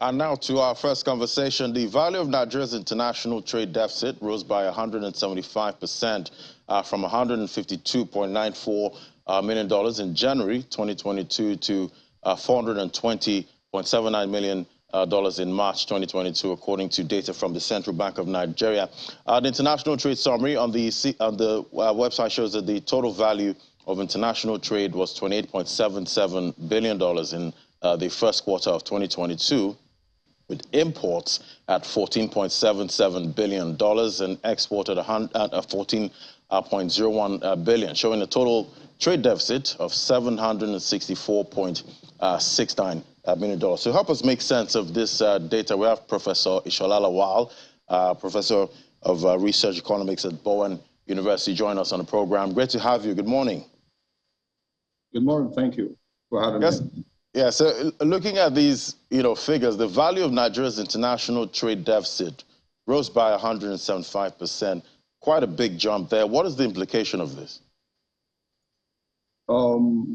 And now to our first conversation. The value of Nigeria's international trade deficit rose by 175% from $152.94 million in January 2022 to $420.79 million in March 2022, according to data from the Central Bank of Nigeria. The international trade summary on the website shows that the total value of international trade was $28.77 billion in the first quarter of 2022, with imports at $14.77 billion and export at $14.01 billion, showing a total trade deficit of $764.69 million. To help us make sense of this data, we have Professor Ishola Lawal, Professor of Research Economics at Bowen University, join us on the program. Great to have you. Good morning. Good morning. Thank you for having me. Yeah, so looking at these, figures, the value of Nigeria's international trade deficit rose by 175%. Quite a big jump there. What is the implication of this? Well,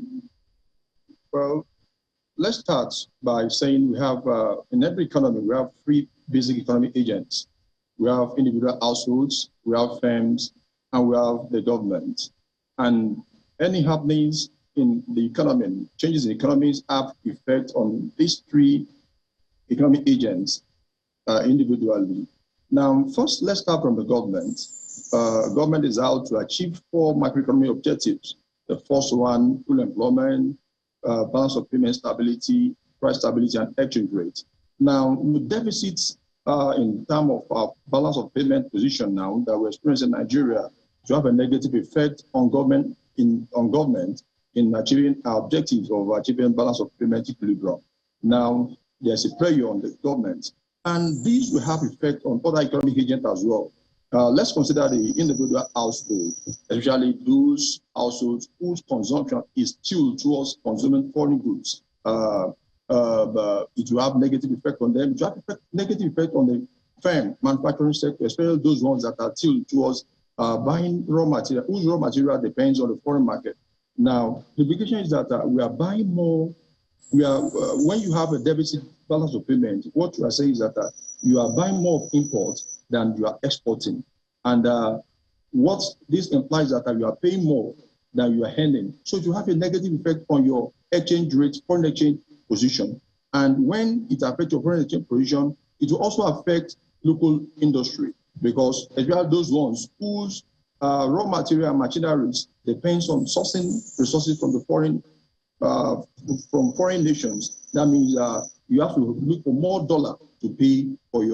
let's start by saying we have, in every economy, we have three basic economic agents. We have individual households, we have firms, and we have the government. And any happenings in the economy, changes in economies have effect on these three economic agents individually. Now, first, let's start from the government. Government is out to achieve 4 macroeconomic objectives. The first one, full employment, balance of payment stability, price stability, and exchange rate. Now, with deficits in terms of our balance of payment position now that we're experiencing in Nigeria, to have a negative effect on government in achieving our objectives of achieving balance of payment equilibrium. Now, there's a pressure on the government, and these will have effect on other economic agents as well. Let's consider the individual household, especially those households whose consumption is still towards consuming foreign goods. It will have negative effect on them. It will have negative effect on the firm manufacturing sector, especially those ones that are still towards buying raw material, whose raw material depends on the foreign market. Now, the implication is that we are buying more. When you have a deficit balance of payment, what you are saying is that you are buying more of imports than you are exporting. And what this implies that you are paying more than you are earning. So you have a negative effect on your exchange rate, foreign exchange position. And when it affects your foreign exchange position, it will also affect local industry, because especially those ones whose raw material and machineries depends on sourcing resources from the foreign nations. That means you have to look for more dollar to pay for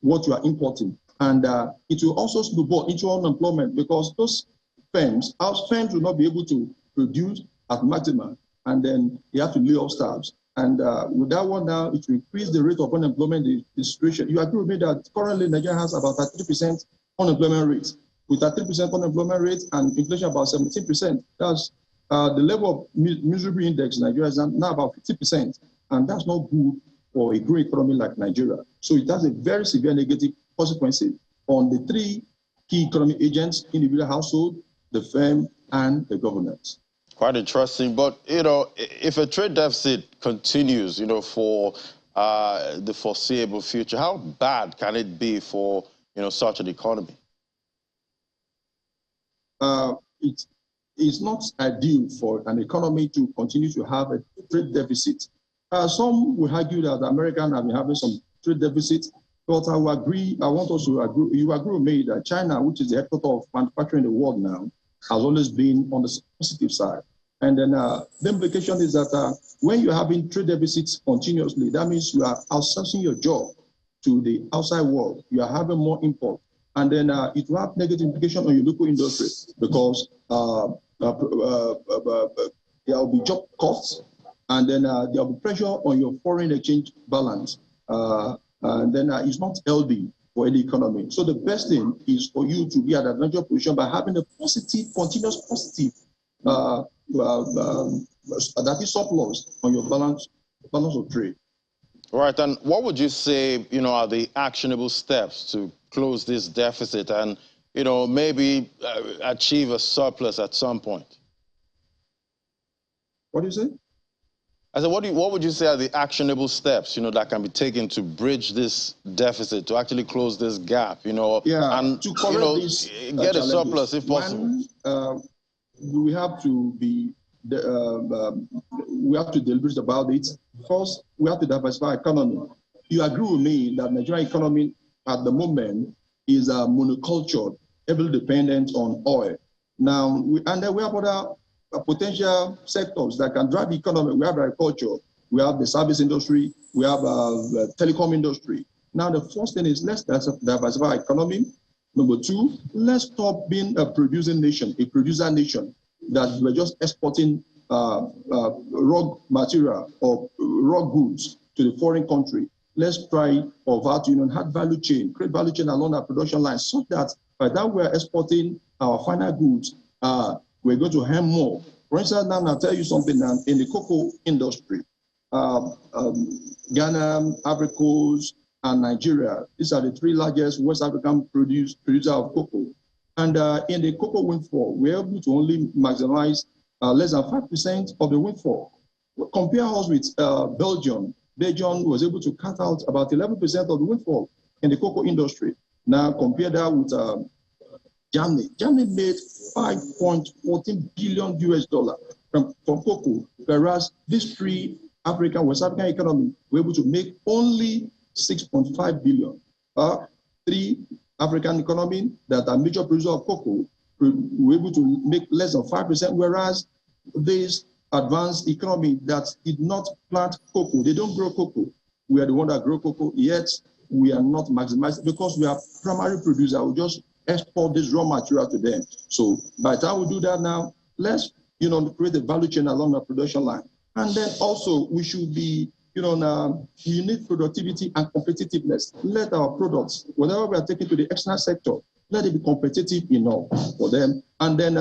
what you are importing, and it will also snowball into unemployment, because those firms will not be able to produce at maximum, and then they have to lay off staffs. And with that one now, it will increase the rate of unemployment in the situation. You agree with me that currently Nigeria has about 33% unemployment rate. With a 3% unemployment rate and inflation about 17%, that's the level of misery index in Nigeria is now about 50%, and that's not good for a growing economy like Nigeria. So it has a very severe negative consequences on the three key economic agents: individual household, the firm, and the government. Quite interesting, but if a trade deficit continues, for the foreseeable future, how bad can it be for such an economy? It's not ideal for an economy to continue to have a trade deficit. Some will argue that the Americans have been having some trade deficits, but I will agree. I want us to agree. You agree with me that China, which is the headquarters of manufacturing in the world now, has always been on the positive side. And then the implication is that when you're having trade deficits continuously, that means you are outsourcing your job to the outside world. You are having more import. And then it will have negative implication on your local industry, because there will be job costs, and then there will be pressure on your foreign exchange balance. And then it's not healthy for any economy. So the best thing is for you to be at an advantageous position by having a positive, continuous positive, that is surplus on your balance of trade. Right, and what would you say, are the actionable steps to close this deficit and, maybe achieve a surplus at some point? What do you say? I said, what would you say are the actionable steps, that can be taken to bridge this deficit, to actually close this gap, Yeah, and, to correct these get a challenges, surplus if possible? We have to be, we have to deliberate about it. First, we have to diversify economy. You agree with me that Nigerian economy at the moment is monocultured, heavily dependent on oil. Now, and then we have other potential sectors that can drive the economy. We have agriculture, we have the service industry, we have the telecom industry. Now, the first thing is let's diversify economy. Number two, let's stop being a producing nation, a producer nation, that we're just exporting raw material or raw goods to the foreign country. Let's try overt union, have value chain, create value chain along our production line so that by the time we're exporting our final goods, we're going to earn more. For instance, now I'll tell you something now, in the cocoa industry, Ghana, Ivory Coast, and Nigeria, these are the three largest West African producer of cocoa. And in the cocoa windfall, we're able to only maximize less than 5% of the windfall. Compare us with Belgium. Belgium was able to cut out about 11% of the windfall in the cocoa industry. Now compare that with Germany. Germany made $5.14 billion from cocoa, whereas these three West African economies were able to make only 6.5 billion. Three African economies that are major producers of cocoa were able to make less than 5%, whereas this advanced economy that did not plant cocoa, they don't grow cocoa. We are the one that grow cocoa, yet we are not maximizing because we are primary producer. We just export this raw material to them. So by the time we do that now, let's create a value chain along the production line. And then also we should be you need productivity and competitiveness. Let our products, whatever we are taking to the external sector, let it be competitive enough for them. And then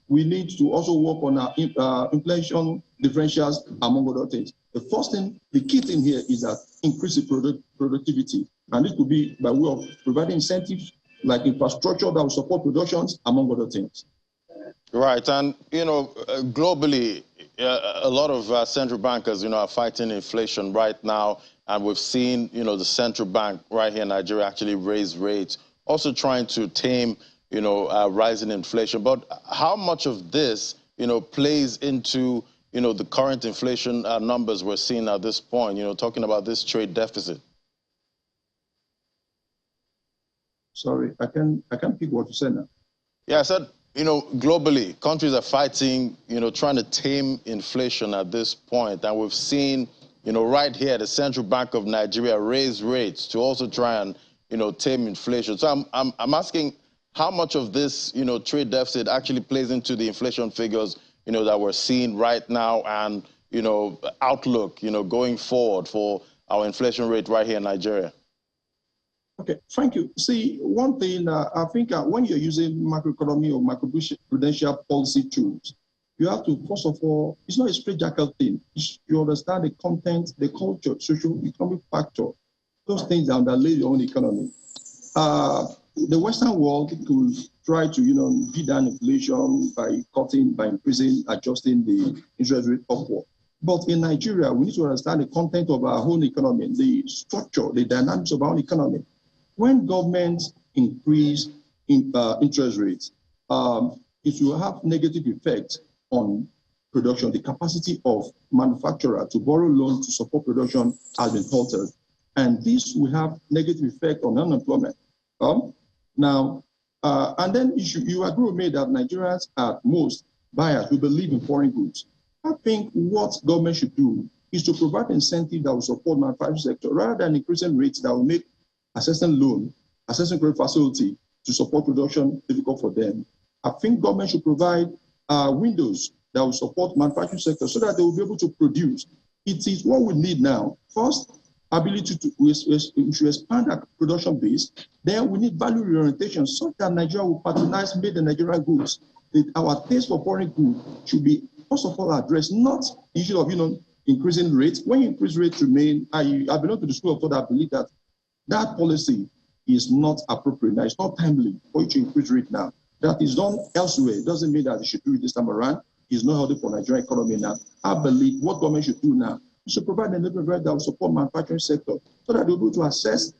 we need to also work on our inflation differentials, among other things. The first thing, the key thing here is that increase the productivity. And it could be by way of providing incentives like infrastructure that will support productions, among other things. Right, and globally, a lot of central bankers, are fighting inflation right now, and we've seen, the central bank right here in Nigeria actually raise rates, also trying to tame, rising inflation. But how much of this, plays into, the current inflation numbers we're seeing at this point? Talking about this trade deficit. Sorry, I can't pick what you said now. Yeah, I said, globally, countries are fighting, trying to tame inflation at this point. And we've seen, right here, the Central Bank of Nigeria raise rates to also try and, tame inflation. So I'm asking how much of this, trade deficit actually plays into the inflation figures, that we're seeing right now and, outlook, going forward for our inflation rate right here in Nigeria? Okay, thank you. See, one thing, I think when you're using macroeconomy or macroprudential policy tools, you have to, first of all, it's not a straitjacket thing. You understand the content, the culture, social, economic factor, those things that underlay your own economy. The Western world could try to, beat down inflation by cutting, by increasing, adjusting the interest rate upward. But in Nigeria, we need to understand the content of our own economy, the structure, the dynamics of our own economy. When governments increase interest rates, it will have negative effects on production. The capacity of manufacturer to borrow loans to support production has been altered. And this will have negative effect on unemployment. And then you agree with me that Nigerians are most buyers who believe in foreign goods. I think what government should do is to provide incentive that will support manufacturing sector rather than increasing rates that will make accessing loan, accessing credit facility to support production difficult for them. I think government should provide windows that will support manufacturing sector so that they will be able to produce. It is what we need now. First, ability to expand our production base. Then we need value reorientation so that Nigeria will patronize made in Nigerian goods. Our taste for foreign goods should be, first of all, addressed, not the issue of increasing rates. When you increase rates remain, I belong to the school of thought that believe that that policy is not appropriate. Now, it's not timely for you to increase rate now. That is done elsewhere. It doesn't mean that you should do it this time around. is not healthy for Nigerian economy now. I believe what government should do now is to provide an enablement that will support manufacturing sector so that they'll be able to access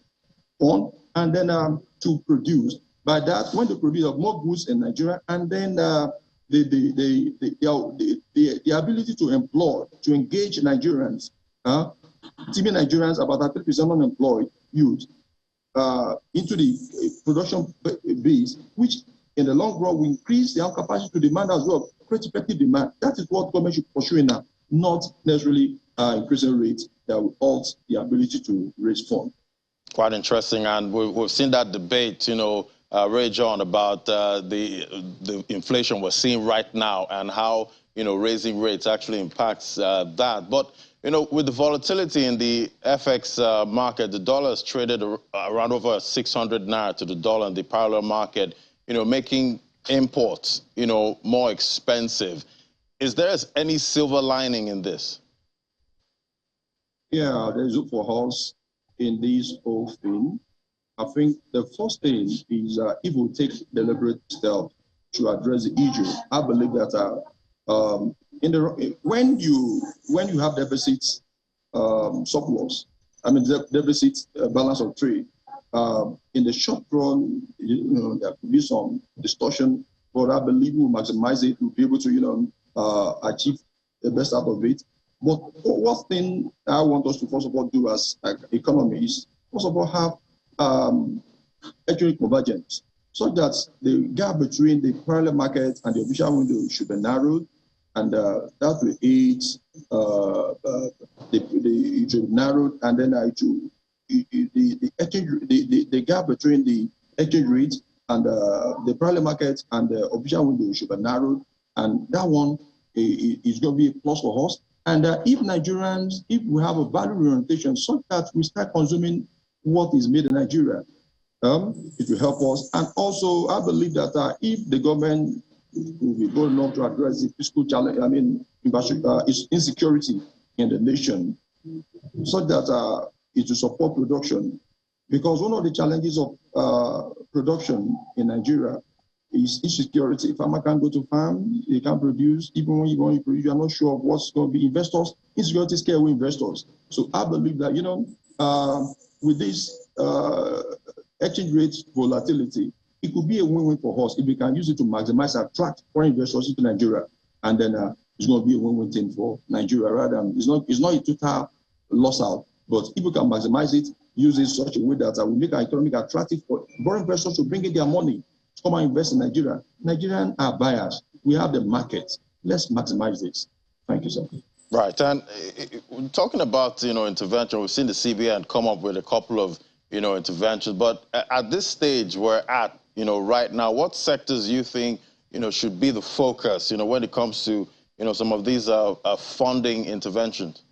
on and then to produce. By that, when they produce more goods in Nigeria, and then the ability to employ, to engage Nigerians, even Nigerians, about 30% unemployed youth, into the production base, which in the long run will increase their capacity to demand as well, create effective demand. That is what government should pursue now, not necessarily increasing rates that will halt the ability to raise funds. Quite interesting, and we've seen that debate, rage on about the inflation we're seeing right now and how, raising rates actually impacts that. But, with the volatility in the FX market, the dollar is traded around over 600 naira to the dollar in the parallel market, making imports, more expensive. Is there any silver lining in this? Yeah, there's hope for us in this whole thing. I think the first thing is if we take deliberate steps to address the issue. I believe that when you have deficits, surplus, deficit balance of trade, in the short run, there could be some distortion, but I believe we'll maximize it. We'll be able to, achieve the best out of it. But one thing I want us to first of all do as economists, first of all have economic convergence, so that the gap between the parallel market and the official window should be narrowed, and that will aid it should be narrowed, and then the gap between the exchange rate and the parallel market and the official window should be narrowed, and that one is going to be a plus for us. And if Nigerians, if we have a value orientation so that we start consuming what is made in Nigeria, it will help us. And also, I believe that if the government will be good enough to address the fiscal challenge, insecurity in the nation, so that it will support production. Because one of the challenges of production in Nigeria is insecurity. Farmer can't go to farm, they can't produce. Even when you want to produce, you're not sure of what's going to be. Investors, insecurity scare away investors. So I believe that, with this exchange rate volatility, it could be a win-win for us if we can use it to maximize, attract foreign investors into Nigeria, and then it's going to be a win-win thing for Nigeria. Rather than it's not a total loss out, but if we can maximize it, use it in such a way that will make our economy attractive for foreign investors to bring in their money to come and invest in Nigeria. Nigerians are buyers. We have the market. Let's maximize this. Thank you, sir. Right, and talking about intervention, we've seen the CBN come up with a couple of interventions, but at this stage we're at right now, what sectors do you think should be the focus when it comes to some of these funding interventions?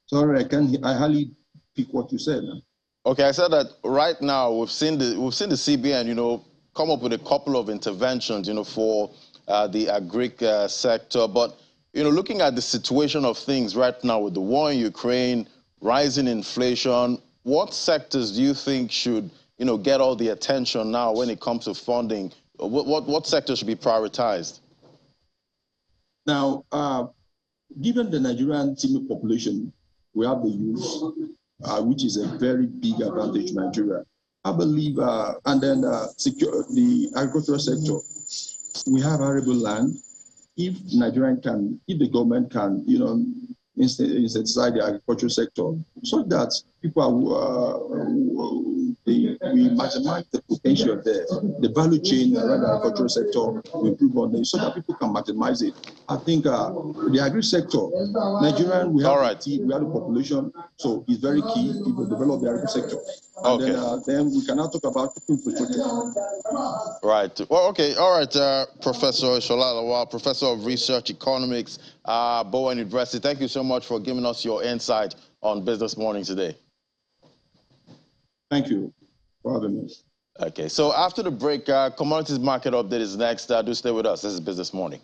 Sorry, I hardly pick what you said. Okay, I said that right now we've seen the CBN come up with a couple of interventions for the agric sector, but looking at the situation of things right now with the war in Ukraine, rising inflation, what sectors do you think should get all the attention now when it comes to funding? What sectors should be prioritized? Now, given the Nigerian teeming population, we have the youth, which is a very big advantage to Nigeria. I believe, and then secure the agricultural sector. We have arable land. If the government can, incentivize the agricultural sector, so that people we maximize the potential there, the value chain around the agricultural sector will improve on it, so that people can maximize it. I think the agri sector, Nigerian, we have we have the population, so it's very key if we develop the agri sector. And then we cannot talk about infrastructure. Right. Well, okay. All right, Professor Shola Lawal, Professor of Research Economics, Bowen University. Thank you so much for giving us your insight on Business Morning today. Thank you for having me. Okay. So after the break, commodities market update is next. Do stay with us. This is Business Morning.